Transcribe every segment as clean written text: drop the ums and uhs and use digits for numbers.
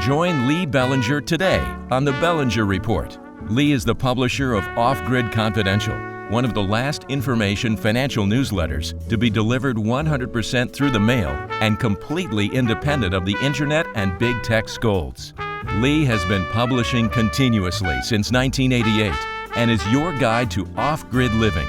Join Lee Bellinger today on the Bellinger Report. Lee is the publisher of Off-Grid Confidential, one of the last information financial newsletters to be delivered 100% through the mail and completely independent of the internet and big tech scolds. Lee has been publishing continuously since 1988 and is your guide to off-grid living.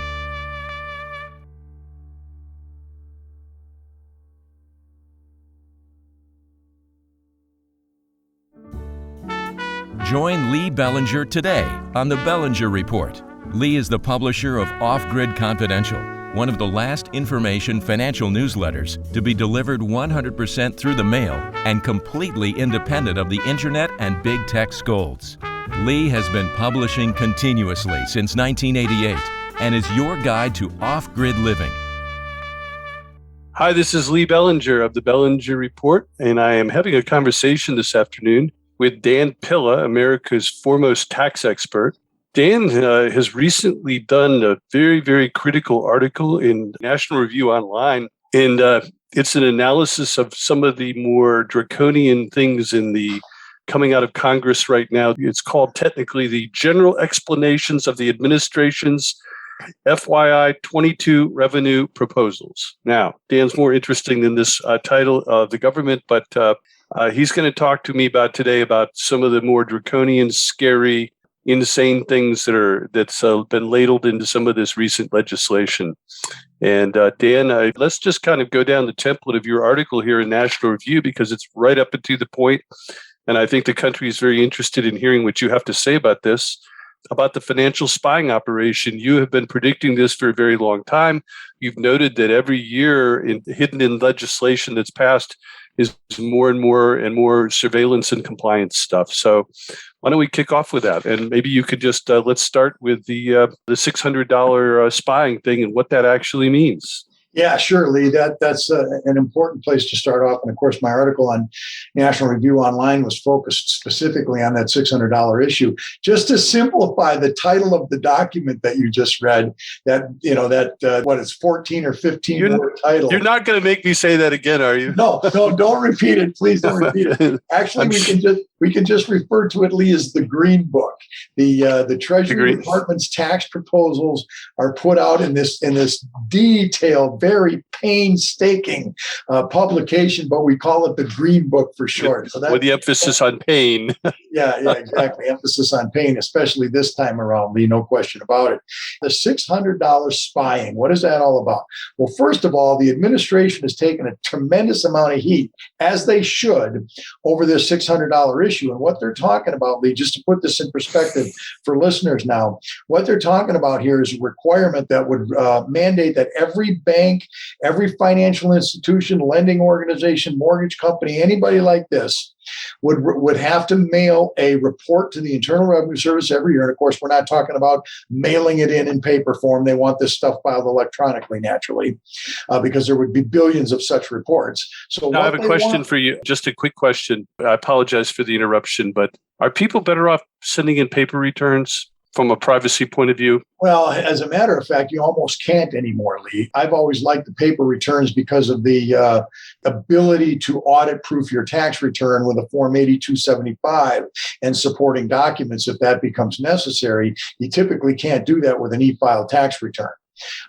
Join Lee Bellinger today on the Bellinger Report. Lee is the publisher of Off-Grid Confidential, one of the last information financial newsletters to be delivered 100% through the mail and completely independent of the internet and big tech scolds. Lee has been publishing continuously since 1988 and is your guide to off-grid living. Hi, this is Lee Bellinger of the Bellinger Report, and I am having a conversation this afternoon with Dan Pilla, America's foremost tax expert. Dan has recently done a very, very critical article in National Review Online, and it's an analysis of some of the more draconian things in the coming out of Congress right now. It's called technically the General Explanations of the Administration's FYI 22 Revenue Proposals. Now, Dan's more interesting than this title of the government, but he's going to talk to me today about some of the more draconian, scary, insane things that's been ladled into some of this recent legislation. And Dan, let's just kind of go down the template of your article here in National Review, because it's right up and to the point. And I think the country is very interested in hearing what you have to say about this, about the financial spying operation. You have been predicting this for a very long time. You've noted that every year, hidden in legislation that's passed, is more and more surveillance and compliance stuff. So why don't we kick off with that? And maybe you could just, let's start with the $600 spying thing and what that actually means. Yeah, sure, Lee. That's an important place to start off. And of course, my article on National Review Online was focused specifically on that $600 issue. Just to simplify the title of the document that you just read, what is 14 or 15 word title. You're not going to make me say that again, are you? No, don't repeat it. Please don't repeat it. Actually, we can just refer to it, Lee, as the Green Book. The Treasury Department's tax proposals are put out in this detailed, very painstaking publication, but we call it the Green Book for short. So with the emphasis on pain. Yeah, exactly. Emphasis on pain, especially this time around, Lee, no question about it. The $600 spying, what is that all about? Well, first of all, the administration has taken a tremendous amount of heat, as they should, over this $600 issue. And what they're talking about, Lee, just to put this in perspective for listeners now, what they're talking about here is a requirement that would mandate that every bank, every financial institution, lending organization, mortgage company, anybody like this would have to mail a report to the Internal Revenue Service every year. And of course, we're not talking about mailing it in paper form. They want this stuff filed electronically, naturally, because there would be billions of such reports. So now I have a question for you, just a quick question. I apologize for the interruption, but are people better off sending in paper returns from a privacy point of view? Well, as a matter of fact, you almost can't anymore, Lee. I've always liked the paper returns because of the ability to audit-proof your tax return with a Form 8275 and supporting documents if that becomes necessary. You typically can't do that with an e-filed tax return.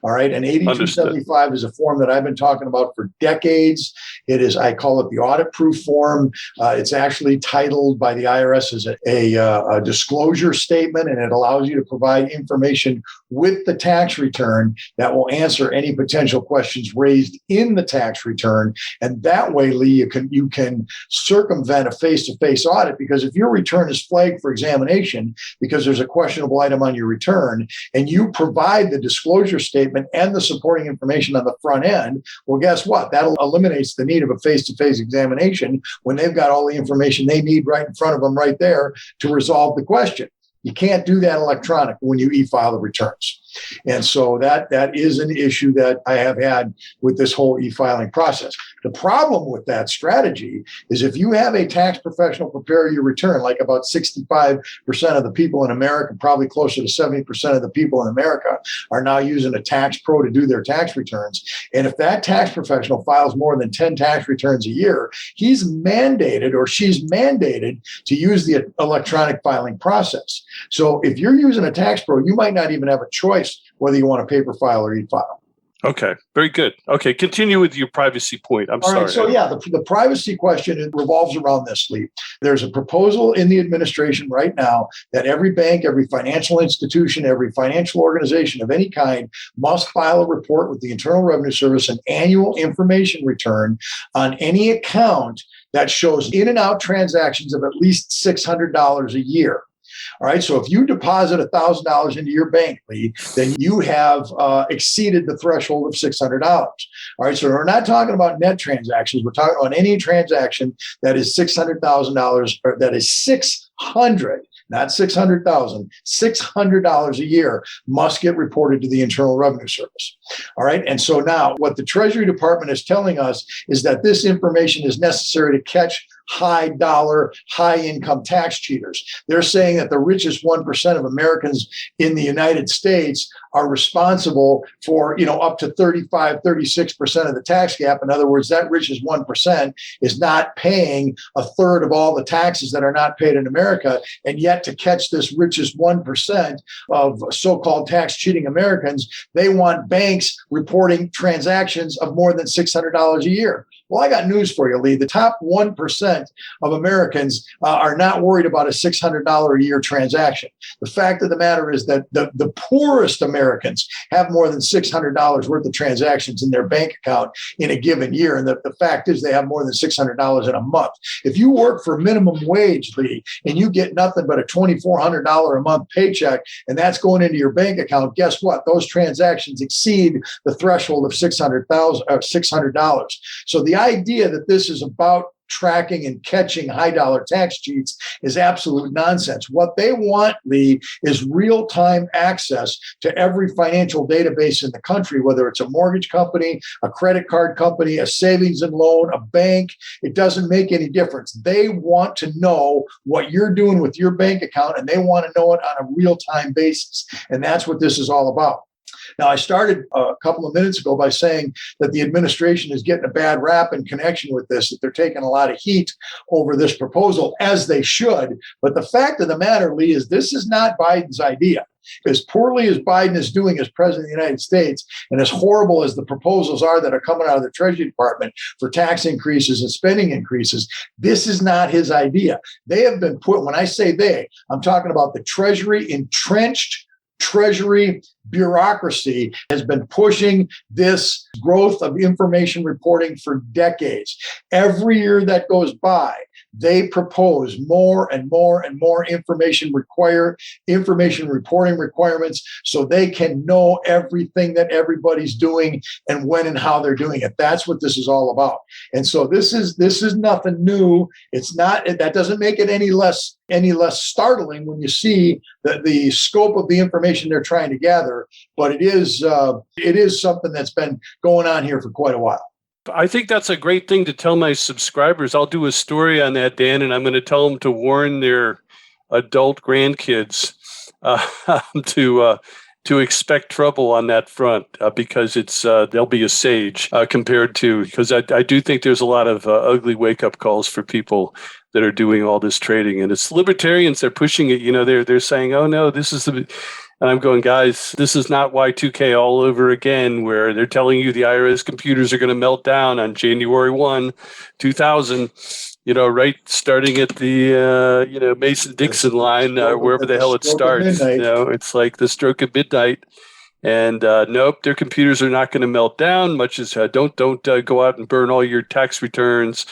All right. And 8275 is a form that I've been talking about for decades. It is, I call it the audit proof form. It's actually titled by the IRS as a disclosure statement, and it allows you to provide information with the tax return that will answer any potential questions raised in the tax return. And that way, Lee, you can circumvent a face-to-face audit, because if your return is flagged for examination because there's a questionable item on your return and you provide the disclosure statement and the supporting information on the front end, well, guess what? That eliminates the need of a face-to-face examination when they've got all the information they need right in front of them right there to resolve the question. You can't do that electronically when you e-file the returns. And so that is an issue that I have had with this whole e-filing process. The problem with that strategy is if you have a tax professional prepare your return, like about 65% of the people in America, probably closer to 70% of the people in America are now using a tax pro to do their tax returns. And if that tax professional files more than 10 tax returns a year, he's mandated or she's mandated to use the electronic filing process. So if you're using a tax pro, you might not even have a choice whether you want a paper file or e-file. Okay, very good. Okay, continue with your privacy point. I'm sorry. All right, so yeah, the privacy question, it revolves around this, Lee. There's a proposal in the administration right now that every bank, every financial institution, every financial organization of any kind must file a report with the Internal Revenue Service, an annual information return on any account that shows in and out transactions of at least $600 a year. All right. So if you deposit $1,000 into your bank, Lee, then you have exceeded the threshold of $600. All right. So we're not talking about net transactions. We're talking about any transaction that is $600,000 or that is 600, not 600,000, $600 a year must get reported to the Internal Revenue Service. All right. And so now what the Treasury Department is telling us is that this information is necessary to catch high dollar, high income tax cheaters. They're saying that the richest 1% of Americans in the United States are responsible for, up to 35, 36% of the tax gap. In other words, that richest 1% is not paying a third of all the taxes that are not paid in America. And yet to catch this richest 1% of so-called tax cheating Americans, they want banks reporting transactions of more than $600 a year. Well, I got news for you, Lee. The top 1% of Americans are not worried about a $600 a year transaction. The fact of the matter is that the poorest Americans have more than $600 worth of transactions in their bank account in a given year. And the fact is they have more than $600 in a month. If you work for minimum wage, Lee, and you get nothing but a $2,400 a month paycheck, and that's going into your bank account, guess what? Those transactions exceed the threshold of $600. So the idea that this is about tracking and catching high dollar tax cheats is absolute nonsense. What they want, Lee, is real-time access to every financial database in the country, whether it's a mortgage company, a credit card company, a savings and loan, a bank. It doesn't make any difference. They want to know what you're doing with your bank account, and they want to know it on a real-time basis. And that's what this is all about. Now, I started a couple of minutes ago by saying that the administration is getting a bad rap in connection with this, that they're taking a lot of heat over this proposal, as they should. But the fact of the matter, Lee, is this is not Biden's idea. As poorly as Biden is doing as president of the United States, and as horrible as the proposals are that are coming out of the Treasury Department for tax increases and spending increases, this is not his idea. They have been put, when I say they, I'm talking about the Treasury entrenched Treasury bureaucracy has been pushing this growth of information reporting for decades. Every year that goes by, they propose more and more and more information reporting requirements so they can know everything that everybody's doing and when and how they're doing it. That's what this is all about. And so this is nothing new. It's not, that doesn't make it any less startling when you see the scope of the information they're trying to gather, but it is something that's been going on here for quite a while. I think that's a great thing to tell my subscribers. I'll do a story on that, Dan, and I'm going to tell them to warn their adult grandkids to expect trouble on that front because it's they'll be a sage compared to, because I do think there's a lot of ugly wake-up calls for people that are doing all this trading, and it's libertarians. They're pushing it. They're saying, "Oh no, this is the." And I'm going, guys, this is not Y2K all over again, where they're telling you the IRS computers are going to melt down on January 1, 2000. Right, starting at the Mason-Dixon line, wherever the hell it starts. It's like the stroke of midnight. And nope, their computers are not going to melt down. Much as don't go out and burn all your tax returns.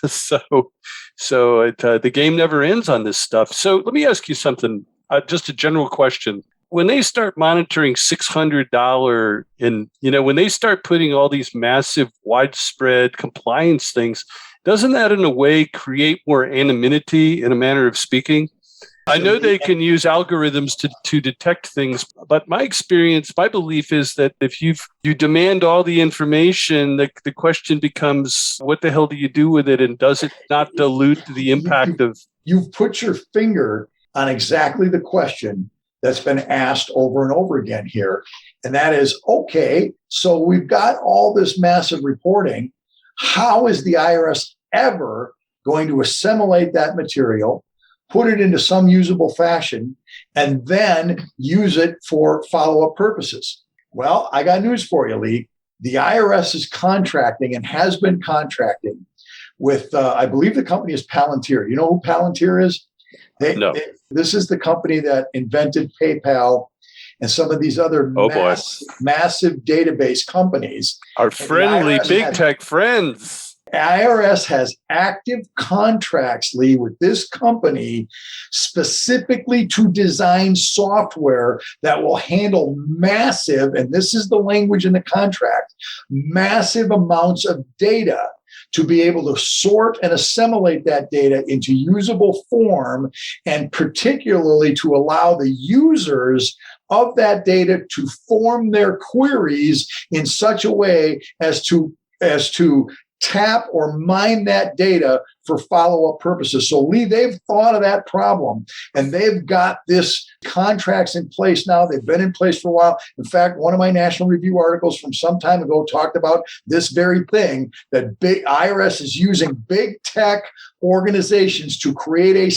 So the game never ends on this stuff. So let me ask you something. Just a general question. When they start monitoring $600 and, when they start putting all these massive widespread compliance things, doesn't that in a way create more anonymity in a manner of speaking? I know they can use algorithms to detect things, but my belief is that if you demand all the information, the question becomes, what the hell do you do with it? And does it not dilute the impact of... You've put your finger on exactly the question that's been asked over and over again here. And that is, okay, so we've got all this massive reporting. How is the IRS ever going to assimilate that material, put it into some usable fashion, and then use it for follow-up purposes? Well, I got news for you, Lee. The IRS is contracting and has been contracting with, I believe the company is Palantir. You know who Palantir is? No. This is the company that invented PayPal and some of these other massive database companies. Our friendly big tech friends. IRS has active contracts, Lee, with this company specifically to design software that will handle massive, and this is the language in the contract, massive amounts of data to be able to sort and assimilate that data into usable form, and particularly to allow the users of that data to form their queries in such a way as to tap or mine that data for follow-up purposes. So, Lee, they've thought of that problem, and they've got this contracts in place now. They've been in place for a while. In fact, one of my National Review articles from some time ago talked about this very thing, that big IRS is using big tech organizations to create a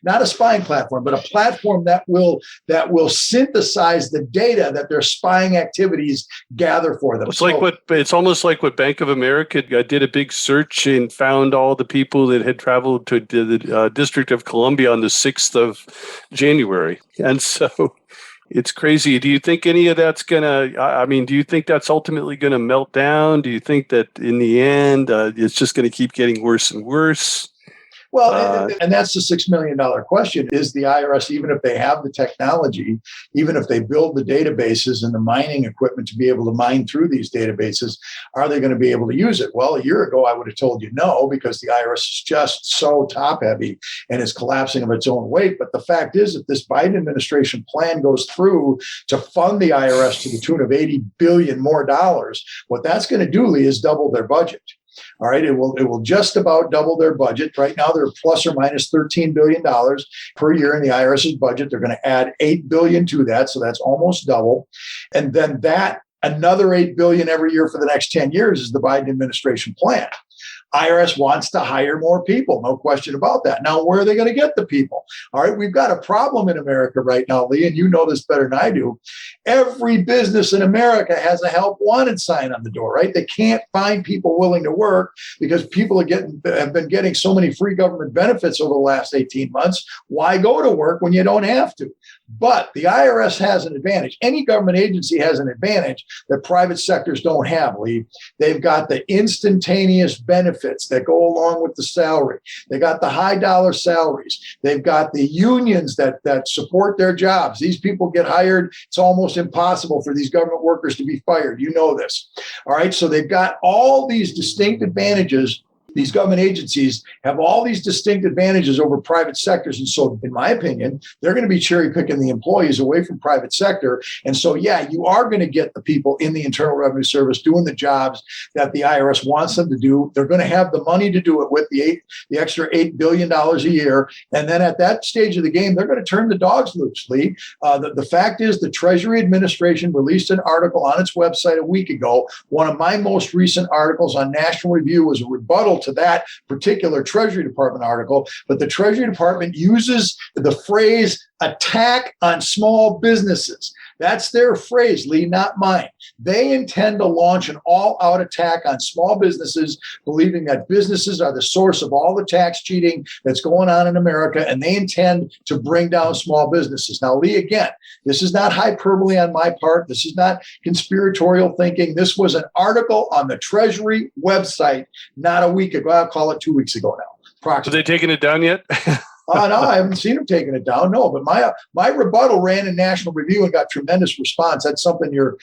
not a spying platform, but a platform that will synthesize the data that their spying activities gather for them. It's almost like what Bank of America did a big search and found all the people that had traveled to the District of Columbia on the 6th of January. And so it's crazy. Do you think any of that's do you think that's ultimately going to melt down? Do you think that in the end, it's just going to keep getting worse and worse? Well, and that's the $6 million question. Is the IRS, even if they have the technology, even if they build the databases and the mining equipment to be able to mine through these databases, are they going to be able to use it? Well, a year ago, I would have told you no, because the IRS is just so top heavy and is collapsing of its own weight. But the fact is, if this Biden administration plan goes through to fund the IRS to the tune of $80 billion more dollars, what that's going to do, Lee, is double their budget. All right, it will just about double their budget. Right now, they're plus or minus $13 billion per year in the IRS's budget. They're going to add $8 billion to that, so that's almost double. And then another $8 billion every year for the next 10 years is the Biden administration plan. IRS wants to hire more people, no question about that. Now, where are they going to get the people? All right, we've got a problem in America right now, Lee, and you know this better than I do. Every business in America has a help wanted sign on the door, right? They can't find people willing to work because people have been getting so many free government benefits over the last 18 months. Why go to work when you don't have to? But the IRS has an advantage. Any government agency has an advantage that private sectors don't have, Lee. They've got the instantaneous benefits that go along with the salary. They got the high dollar salaries. They've got the unions that support their jobs. These people get hired. It's almost impossible for these government workers to be fired. You know this. All right. So they've got all these distinct advantages. These government agencies have all these distinct advantages over private sectors. And so, in my opinion, they're going to be cherry picking the employees away from private sector. And so, yeah, you are going to get the people in the Internal Revenue Service doing the jobs that the IRS wants them to do. They're going to have the money to do it with the extra $8 billion a year. And then at that stage of the game, they're going to turn the dogs loose, Lee. The fact is, the Treasury Administration released an article on its website a week ago. One of my most recent articles on National Review was a rebuttal to that particular Treasury Department article, but the Treasury Department uses the phrase attack on small businesses. That's their phrase, Lee, not mine. They intend to launch an all-out attack on small businesses, believing that businesses are the source of all the tax cheating that's going on in America, and they intend to bring down small businesses. Now, Lee, again, this is not hyperbole on my part. This is not conspiratorial thinking. This was an article on the Treasury website not a week ago. I'll call it 2 weeks ago now. Are they taking it down yet? No, I haven't seen them taking it down. No, but my rebuttal ran in National Review and got tremendous response. That's something your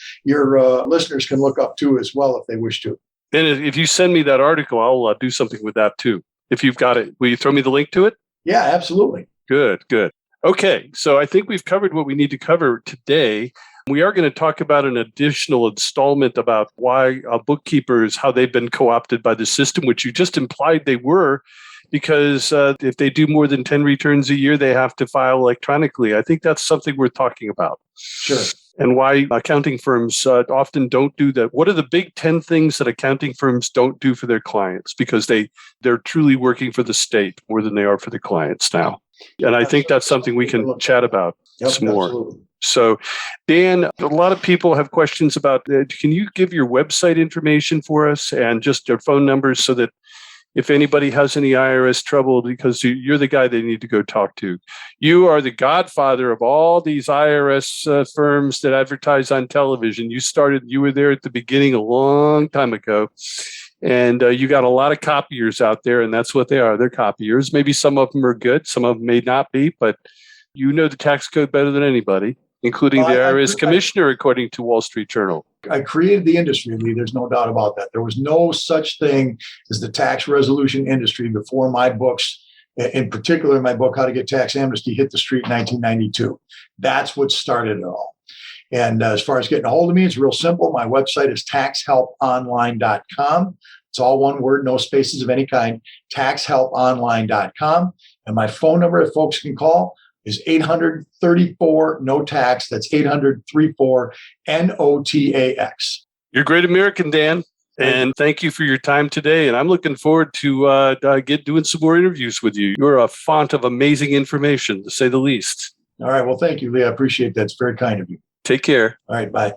listeners can look up too as well if they wish to. And if you send me that article, I'll do something with that too. If you've got it, will you throw me the link to it? Yeah, absolutely. Good, good. Okay, so I think we've covered what we need to cover today. We are going to talk about an additional installment about why bookkeepers, how they've been co-opted by the system, which you just implied they were, because if they do more than 10 returns a year, they have to file electronically. I think that's something worth talking about. Sure. And why accounting firms often don't do that. What are the big 10 things that accounting firms don't do for their clients? Because they're truly working for the state more than they are for the clients now. And I think that's something we can chat about some more. Absolutely. So, Dan, a lot of people have questions about, can you give your website information for us and just their phone numbers so that if anybody has any IRS trouble, because you're the guy they need to go talk to. You are the godfather of all these IRS firms that advertise on television. You were there at the beginning a long time ago. And you got a lot of copiers out there, and that's what they are. They're copiers. Maybe some of them are good. Some of them may not be, but you know the tax code better than anybody, including the IRS commissioner, according to Wall Street Journal. I created the industry, Lee. There's no doubt about that. There was no such thing as the tax resolution industry before my books, in particular my book, How to Get Tax Amnesty, hit the street in 1992. That's what started it all. And as far as getting a hold of me, it's real simple. My website is taxhelponline.com. It's all one word, no spaces of any kind, taxhelponline.com. And my phone number, if folks can call, is 800-34-NO-TAX. That's 800-34-NOTAX. You're a great American, Dan. And thank you for your time today. And I'm looking forward to doing some more interviews with you. You're a font of amazing information, to say the least. All right. Well, thank you, Lee. I appreciate that. It's very kind of you. Take care. All right. Bye.